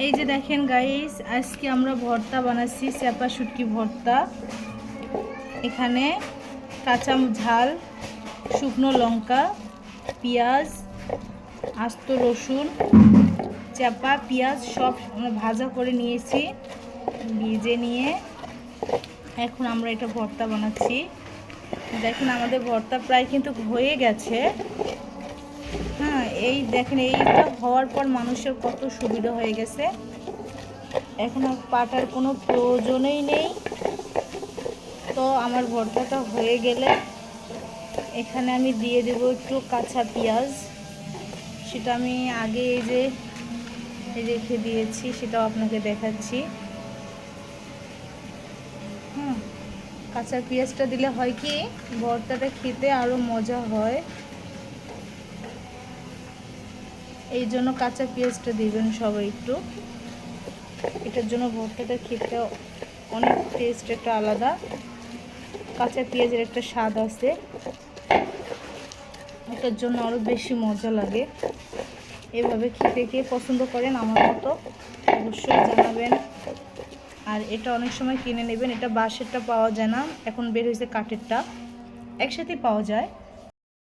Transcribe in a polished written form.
এই যে দেখেন গাইস, আজকে আমরা ভর্তা বানাচ্ছি, চাপা শুটকি ভর্তা। এখানে কাঁচা ঝাল, শুকনো লঙ্কা, পেঁয়াজ, আস্ত রসুন, চাপা পেঁয়াজ সব আমরা ভাজা করে নিয়েছি। ভেজে নিয়ে এখন আমরা এটা ভর্তা বানাচ্ছি। দেখেন আমাদের ভর্তা প্রায় কিন্তু হয়ে গেছে। হ্যাঁ, এই দেখেন এইটা হওয়ার পর মানুষের কত সুবিধা হয়ে গেছে। এখন আর পাটার কোনো প্রয়োজনই নেই। তো আমার ভর্তাটা হয়ে গেলে এখানে আমি দিয়ে দেব একটু কাঁচা পেঁয়াজ। সেটা আমি আগে এই যে রেখে দিয়েছি, সেটাও আপনাকে দেখাচ্ছি। কাঁচা পেঁয়াজটা দিলে হয় কি, ভর্তাটা খেতে আরও মজা হয়। এই জন্য কাঁচা পেঁয়াজটা দিবেন সবাই একটু। এটার জন্য ভর্তাটা খেতে অনেক টেস্ট একটা আলাদা। কাঁচা পেঁয়াজের একটা স্বাদ আছে, এটার জন্য আরও বেশি মজা লাগে। এভাবে খেতে কে পছন্দ করেন আমার মতো অবশ্যই জানাবেন। আর এটা অনেক সময় কিনে নেবেন, এটা বাঁশেরটা পাওয়া যায় না, এখন বের হয়েছে কাঠেরটা, একসাথে পাওয়া যায়।